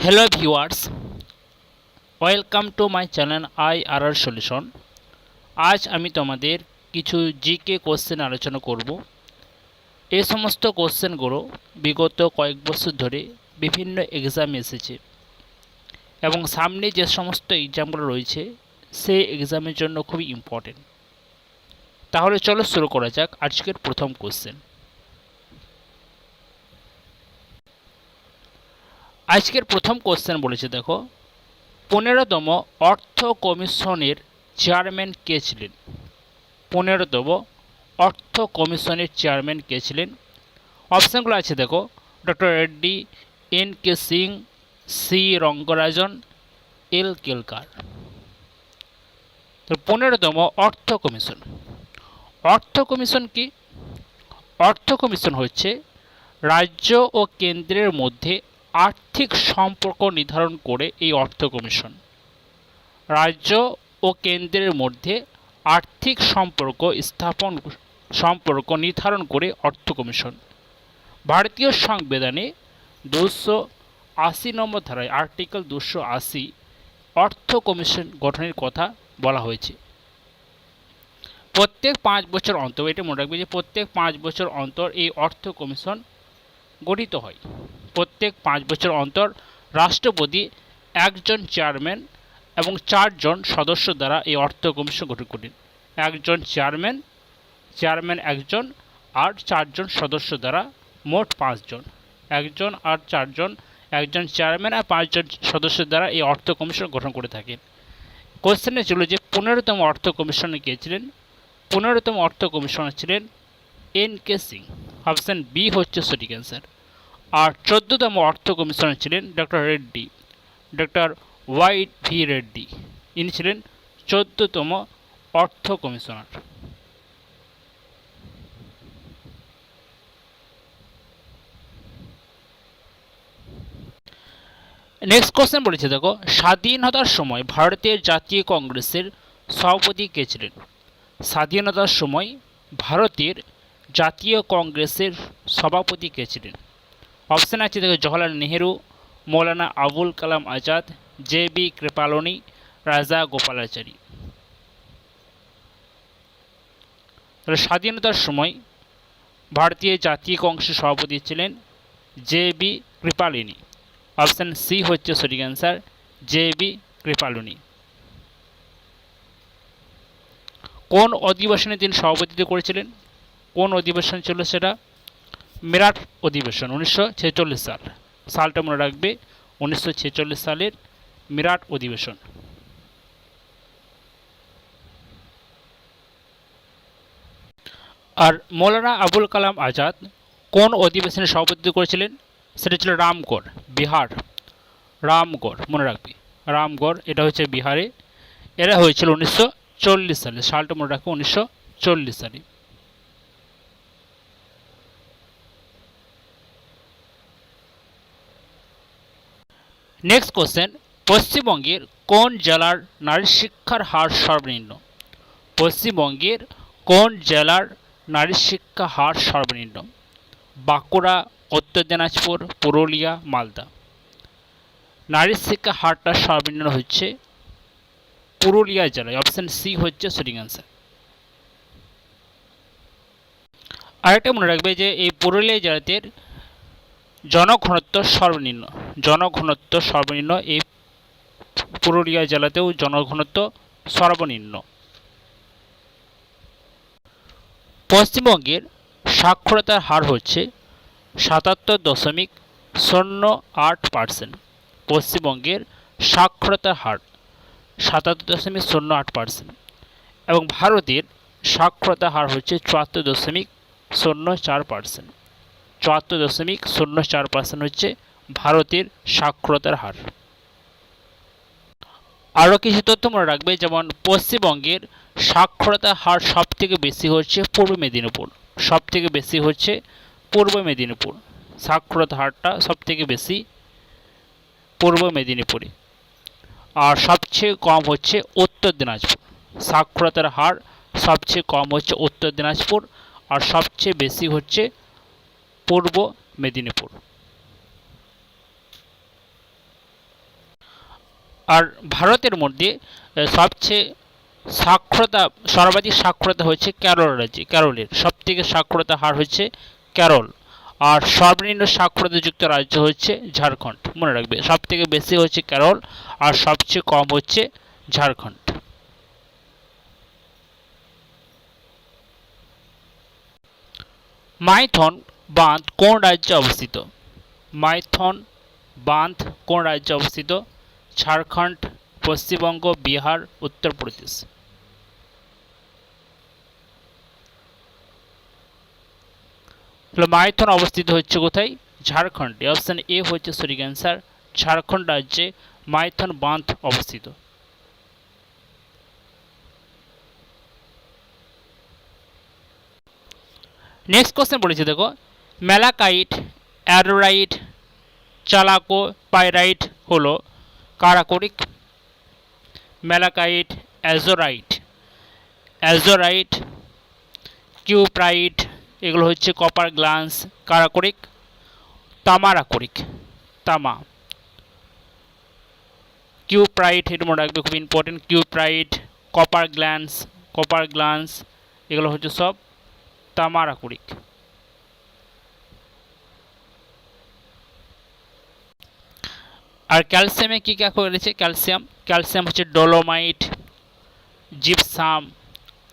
Hello viewers, welcome to my channel IRR solution. আজ আমি তোমাদের কিছু জিকে কোশ্চেন আলোচনা করব। এই সমস্ত কোশ্চেনগুলো বিগত কয়েক বছর ধরে বিভিন্ন এক্সামে এসেছে এবং সামনে যে সমস্ত এক্সামগুলো রয়েছে সেই এক্সামের জন্য খুবই ইম্পর্টেন্ট। তাহলে চলো শুরু করা যাক আজকের প্রথম কোশ্চেন। আজকের প্রথম কোশ্চেন বলেছে, দেখো, 15তম অর্থ কমিশনের চেয়ারম্যান কে ছিলেন? 15তম অর্থ কমিশনের চেয়ারম্যান কে ছিলেন? অপশানগুলো আছে, দেখো, doctor Reddy, NK Singh, C Rangarajan, L Kelkar. তো 15তম অর্থ কমিশন। অর্থ কমিশন কি? অর্থ কমিশন হচ্ছে রাজ্য ও কেন্দ্রের মধ্যে আর্থিক সম্পর্ক নির্ধারণ করে এই অর্থ কমিশন। রাজ্য ও কেন্দ্রের মধ্যে আর্থিক সম্পর্ক নির্ধারণ করে অর্থ কমিশন। ভারতীয় সংবিধানে 280 নম্বর ধারায় আর্টিকেল 280 অর্থ কমিশন গঠনের কথা বলা হয়েছে। প্রত্যেক 5 বছর অন্তর, এটা মনে রাখবে যে প্রত্যেক 5 বছর অন্তর এই অর্থ কমিশন গঠিত হয়। প্রত্যেক 5 বছর অন্তর রাষ্ট্রপতি একজন চেয়ারম্যান এবং 4 জন সদস্য দ্বারা এই অর্থ কমিশন গঠন করেন। একজন চেয়ারম্যান একজন আর 4 জন সদস্য দ্বারা মোট 5 জন। একজন আর 4 জন, একজন চেয়ারম্যান আর 5 জন সদস্য দ্বারা এই অর্থ কমিশন গঠন করে থাকেন। কোশ্চেনে ছিল যে 15তম অর্থ কমিশনার কে ছিলেন? 15তম অর্থ কমিশনার ছিলেন NK সিং। অপশান বি হচ্ছে সঠিক অ্যান্সার। আর 14তম অর্থ কমিশনার ছিলেন doctor Reddy, doctor YV Reddy. ইনি ছিলেন 14তম অর্থ কমিশনার। নেক্সট কোশ্চেন বলেছে, দেখো, স্বাধীনতার সময় ভারতের জাতীয় কংগ্রেসের সভাপতি কে ছিলেন? স্বাধীনতার সময় ভারতের জাতীয় কংগ্রেসের সভাপতি কে ছিলেন? অপশান আছে, দেখো, জওহরলাল নেহেরু, মৌলানা আবুল কালাম আজাদ, JB কৃপালনি, রাজা গোপালাচারী। তাহলে স্বাধীনতার সময় ভারতীয় জাতীয় কংগ্রেসের সভাপতি ছিলেন JB কৃপালিনী। অপশান সি হচ্ছে সঠিক অ্যান্সার, JB কৃপালনি। কোন অধিবেশনে তিনি সভাপতিত্ব করেছিলেন? কোন অধিবেশন ছিল সেটা? মেরাট অধিবেশন, 1946 সাল। সালটা মনে রাখবে, 1946 সালের মেরাট অধিবেশন। আর মৌলানা আবুল কালাম আজাদ কোন অধিবেশনে সভাপতিত্ব করেছিলেন? সেটা ছিল রামগড়, বিহার। রামগড় মনে রাখবে, রামগড়, এটা হচ্ছে বিহারে। এরা হয়েছিল 1940 সালে। সালটা মনে রাখবে, 1940 সালে। নেক্সট কোশ্চেন, পশ্চিমবঙ্গের কোন জেলার নারী শিক্ষার হার সর্বনিম্ন? পশ্চিমবঙ্গের কোন জেলার নারী শিক্ষা হার সর্বনিম্ন? বাঁকুড়া, উত্তর দিনাজপুর, পুরুলিয়া, মালদা। নারী শিক্ষা হারটা সর্বনিম্ন হচ্ছে পুরুলিয়া জেলায়। অপশান সি হচ্ছে সঠিক অ্যান্সার। আরেকটা মনে রাখবে যে এই পুরুলিয়া জেলাতে জনঘনত্ব সর্বনিম্ন। জনঘনত্ব সর্বনিম্ন এই পুরুলিয়া জেলাতেও জনঘনত্ব সর্বনিম্ন। পশ্চিমবঙ্গের সাক্ষরতার হার হচ্ছে 77.08%। পশ্চিমবঙ্গের সাক্ষরতার হার 77.08%। এবং ভারতের সাক্ষরতার হার হচ্ছে 74.04%। 74.04% হচ্ছে ভারতের সাক্ষরতার হার। আরও কিছু তথ্য মনে রাখবে, যেমন পশ্চিমবঙ্গের সাক্ষরতার হার সবথেকে বেশি হচ্ছে পূর্ব মেদিনীপুর। সবথেকে বেশি হচ্ছে পূর্ব মেদিনীপুর। সাক্ষরতার হারটা সবথেকে বেশি পূর্ব মেদিনীপুরে। আর সবচেয়ে কম হচ্ছে উত্তর দিনাজপুর। সাক্ষরতার হার সবচেয়ে কম হচ্ছে উত্তর দিনাজপুর, আর সবচেয়ে বেশি হচ্ছে পূর্ব মেদিনীপুর। আর ভারতের মধ্যে সবচেয়ে সর্বাধিক সাক্ষরতা হচ্ছে কেরল রাজ্যে। কেরলের সবথেকে সাক্ষরতা হার হচ্ছে কেরল। আর সর্বনিম্ন সাক্ষরতাযুক্ত রাজ্য হচ্ছে ঝাড়খণ্ড। মনে রাখবে, সবথেকে বেশি হচ্ছে কেরল আর সবচেয়ে কম হচ্ছে ঝাড়খণ্ড। মাইথন বাঁধ কোন রাজ্যে অবস্থিত? মাইথন বাঁধ কোন রাজ্যে অবস্থিত? ঝাড়খণ্ড, পশ্চিমবঙ্গ, বিহার, উত্তরপ্রদেশ। মাইথন অবস্থিত হচ্ছে কোথায়? ঝাড়খণ্ডে। অপশন এ হচ্ছে সঠিক অ্যান্সার। ঝাড়খণ্ড রাজ্যে মাইথন বাঁধ অবস্থিত। নেক্সট কোশ্চেন বলেছে, দেখো, ম্যালাকাইট, অ্যারোরাইট, চালাকো পাইরাইট হলো কারাকরিক। ম্যালাকাইট, অ্যাজোরাইট, কিউপ্রাইট এগুলো হচ্ছে কপার গ্লান্স কারাকরিক। তামারাকরিক, তামা। কিউপ্রাইট এটা মনে রাখবে, খুব ইম্পর্টেন্ট। কিউপ্রাইট, কপার গ্লান্স এগুলো হচ্ছে সব তামারাকরিক। আর ক্যালসিয়ামে কী কী রয়েছে? ক্যালসিয়াম হচ্ছে ডলোমাইট, জিপসাম,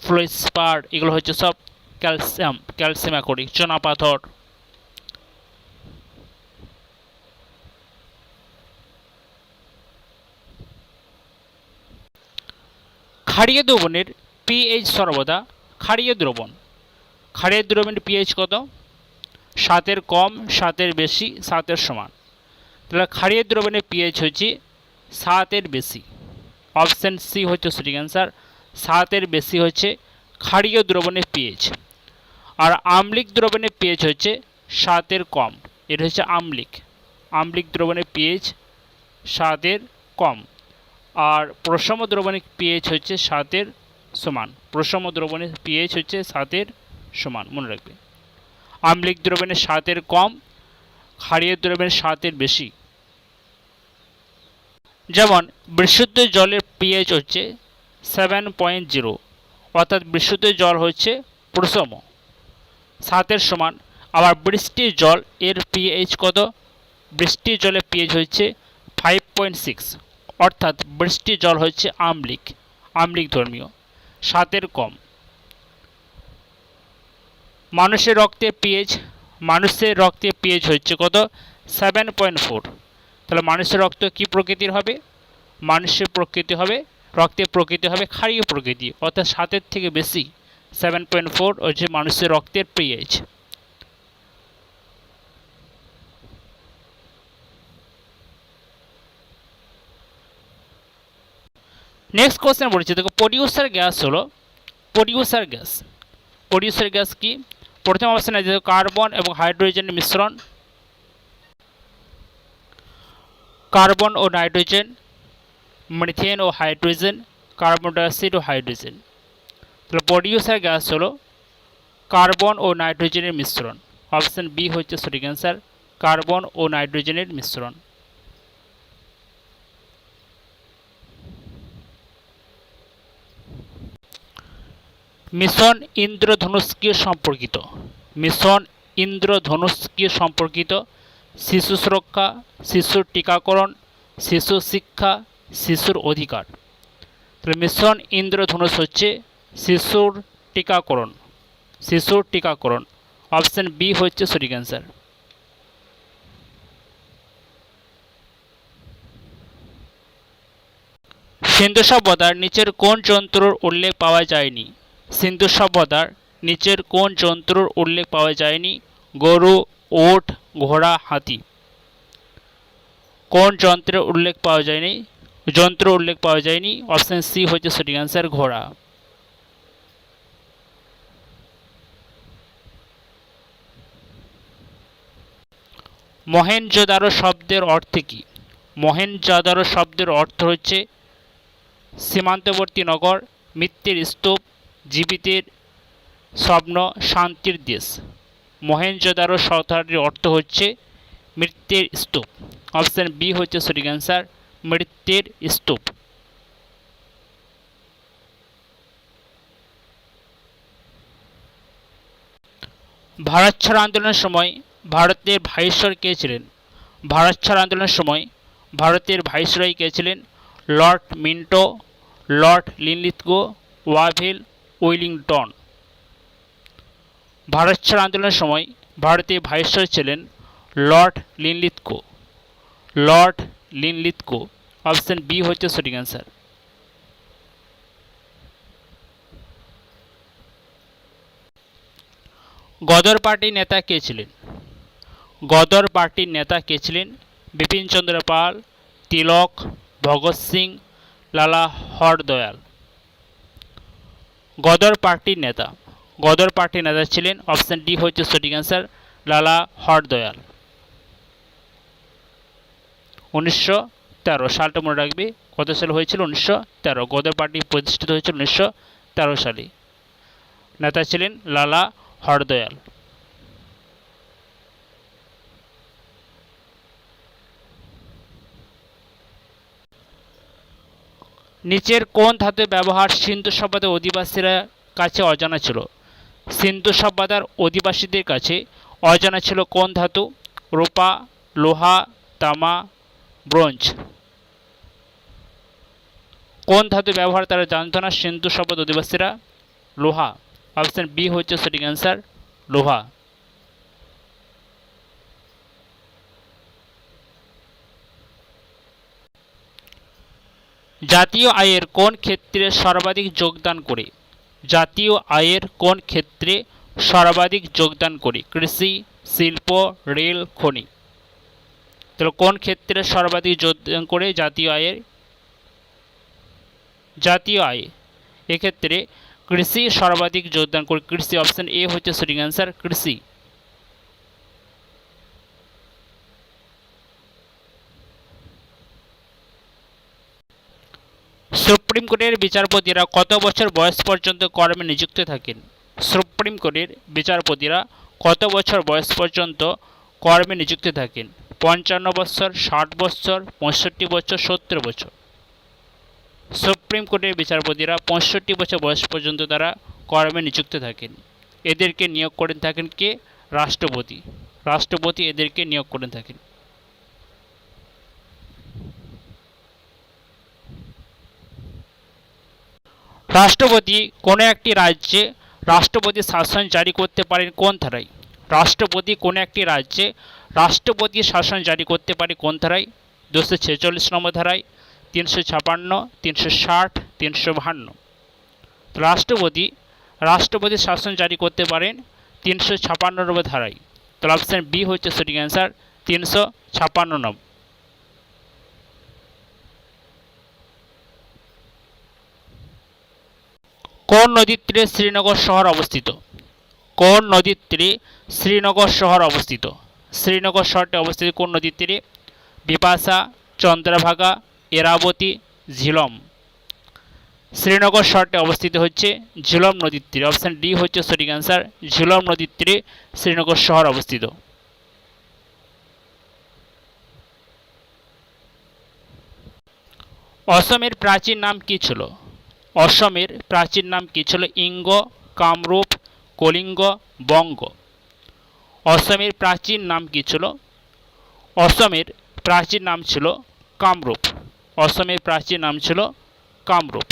ফ্লোসপার এগুলো হচ্ছে সব ক্যালসিয়াম আকরিক। চুনাপাথর। ক্ষারীয় দ্রবণের পিএইচ সর্বদা ক্ষারীয় দ্রবণের পিএইচ কত? 7-এর কম, 7-এর বেশি, 7-এর সমান। তাহলে ক্ষারীয় দ্রবণের পিএইচ হচ্ছে 7-এর বেশি। অপশন সি হচ্ছে সঠিক অ্যান্সার। 7-এর বেশি হচ্ছে ক্ষারীয় দ্রবণের পিএইচ। আর আম্লিক দ্রবণের পিএইচ হচ্ছে 7-এর কম। এটা হচ্ছে আম্লিক দ্রবণের পিএইচ 7-এর কম। আর প্রশম দ্রবণের পিএইচ হচ্ছে 7-এর সমান। প্রশম দ্রবণের পিএইচ হচ্ছে 7-এর সমান, মনে রাখবে। আম্লিক দ্রবণের 7-এর কম, ক্ষারীয় দ্রবণের 7-এর বেশি। যেমন বিশুদ্ধ জলের পিএইচ হচ্ছে 7.0, অর্থাৎ বিশুদ্ধ জল হচ্ছে প্রশম, 7-এর সমান। আবার বৃষ্টির জল এর পিএইচ কত? বৃষ্টির জলের পিএইচ হচ্ছে 5.6, অর্থাৎ বৃষ্টির জল হচ্ছে আম্লিক ধর্মীয়, 7-এর কম। মানুষের রক্তের পিএইচ হচ্ছে কত? 7.4। তাহলে মানুষের রক্ত কি প্রকৃতির হবে? রক্তের প্রকৃতি হবে ক্ষারীয় প্রকৃতি, অর্থাৎ 7-এর থেকে বেশি। 7.4 হচ্ছে মানুষের রক্তের পিএইচ। নেক্সট কোশ্চেন বলেছে, দেখো, প্রডিউসার গ্যাস কি? প্রথম অপশন আছে কার্বন এবং হাইড্রোজেনের মিশ্রণ, কার্বন ও নাইট্রোজেন, মিথেন ও হাইড্রোজেন, কার্বন ডাইঅক্সাইড ও হাইড্রোজেন। তাহলে প্রডিউসার গ্যাস হলো কার্বন ও নাইট্রোজেনের মিশ্রণ। অপশন বি হচ্ছে সঠিক অ্যান্সার, কার্বন ও নাইট্রোজেনের মিশ্রণ। মিশন ইন্দ্রধনুষ কি সম্পর্কিত? শিশু সুরক্ষা, শিশুর টিকাকরণ, শিশু শিক্ষা, শিশুর অধিকার। তাহলে মিশন ইন্দ্রধনুষ হচ্ছে শিশুর টিকাকরণ। অপশন বি হচ্ছে সঠিক অ্যান্সার। সিন্ধু সভ্যতার নিচের কোন যন্ত্রের উল্লেখ পাওয়া যায়নি? গরু, উট, ঘোড়া, হাতি। কোন যন্ত্রের উল্লেখ পাওয়া যায়নি? অপশন সি হচ্ছে সঠিক অ্যান্সার, ঘোড়া। মহেঞ্জোদারো শব্দের অর্থ কী? মহেঞ্জোদারো শব্দের অর্থ হচ্ছে সীমান্তবর্তী নগর, মিথ্যের স্তূপ, জীবিতের স্বপ্ন, শান্তির দেশ। মহেঞ্জোদারো শব্দটির অর্থ হচ্ছে মৃত্যের স্তূপ। অপশন বি হচ্ছে সঠিক অ্যান্সার, মৃত্যুর স্তূপ। ভারত ছাড় আন্দোলনের সময় ভারতের ভাইসরয় কে ছিলেন? ভারত ছাড় আন্দোলনের সময় ভারতের ভাইসরয় কে ছিলেন? Lord Minto, Lord Linlithgow, Wavell Wellington. ভারত ছাড় আন্দোলনের সময় ভারতের ভাইসরয় ছিলেন Lord Linlithgow. Lord Linlithgow. Option B হচ্ছে সঠিক অ্যান্সার। গদর পার্টির নেতা কে ছিলেন? গদর পার্টির নেতা কে ছিলেন? বিপিন চন্দ্র পাল, তিলক, ভগৎ সিং, লালা হরদয়াল। গদর পার্টির নেতা, গদর পার্টির নেতা ছিলেন, অপশন ডি হচ্ছে সঠিক অ্যান্সার, লালা হরদয়াল। 1913 সালটা মনে রাখবে, কত সালে হয়েছিল? 1913। গদর পার্টি প্রতিষ্ঠিত হয়েছিল 1913 সালে। নেতা ছিলেন লালা হরদয়াল। নিচের কোন ধাতুর ব্যবহার সিন্ধু সভ্যতার অধিবাসীরা কাছে অজানা ছিল? সিন্ধু সভ্যতার অধিবাসীদের কাছে অজানা ছিল কোন ধাতু? রূপা, লোহা, তামা, ব্রোঞ্জ। কোন ধাতু ব্যবহার তারা জানত না সিন্ধু সভ্যতার অধিবাসীরা? লোহা। অপশন বি হচ্ছে সঠিক অ্যান্সার, লোহা। জাতীয় আয়ের কোন ক্ষেত্রে সর্বাধিক যোগদান করে? জাতীয় আয়ের কোন ক্ষেত্রে সর্বাধিক যোগদান করে? কৃষি, শিল্প, রেল, খনি। তাহলে কোন ক্ষেত্রে সর্বাধিক যোগদান করে জাতীয় আয়ের? জাতীয় আয় এক্ষেত্রে কৃষি সর্বাধিক যোগদান করে, কৃষি। অপশন এ হচ্ছে সঠিক অ্যান্সার, কৃষি। সুপ্রিম কোর্টের বিচারপতিরা কত বছর বয়স পর্যন্ত কর্মে নিযুক্ত থাকেন? সুপ্রিম কোর্টের বিচারপতিরা কত বছর বয়স পর্যন্ত কর্মে নিযুক্ত থাকেন? 55 বছর, 60 বছর, 65 বছর, 70 বছর। সুপ্রিম কোর্টের বিচারপতিরা 65 বছর বয়স পর্যন্ত তারা কর্মে নিযুক্ত থাকেন। এদেরকে নিয়োগ করে থাকেন কে? রাষ্ট্রপতি। রাষ্ট্রপতি এদেরকে নিয়োগ করে থাকেন। রাষ্ট্রপতি কোনো একটি রাজ্যে রাষ্ট্রপতি শাসন জারি করতে পারেন কোন ধারায়? রাষ্ট্রপতি কোনো একটি রাজ্যে রাষ্ট্রপতি শাসন জারি করতে পারে কোন ধারায়? 246 নম্বর ধারায়, 356, 360, 352। রাষ্ট্রপতি শাসন জারি করতে পারেন 356 নম্বর ধারায়। তাহলে অপশন বি হচ্ছে সঠিক অ্যান্সার, 356 নম্বর। কোন নদীর তীরে শ্রীনগর শহর অবস্থিত? কোন নদীর তীরে শ্রীনগর শহর অবস্থিত? শ্রীনগর শহরটি অবস্থিত কোন নদীর তীরে? বিপাশা, চন্দ্রভাগা, এরাবতী, ঝিলম। শ্রীনগর শহরটি অবস্থিত হচ্ছে ঝিলম নদীর তীরে। অপশন ডি হচ্ছে সঠিক অ্যান্সার, ঝিলম নদীর তীরে শ্রীনগর শহর অবস্থিত। অসমের প্রাচীন নাম কি ছিল? অসমের প্রাচীন নাম কি ছিল? ইঙ্গ, কামরূপ, কলিঙ্গ, বঙ্গ। অসমের প্রাচীন নাম কি ছিল? অসমের প্রাচীন নাম ছিল কামরূপ। অসমের প্রাচীন নাম ছিল কামরূপ।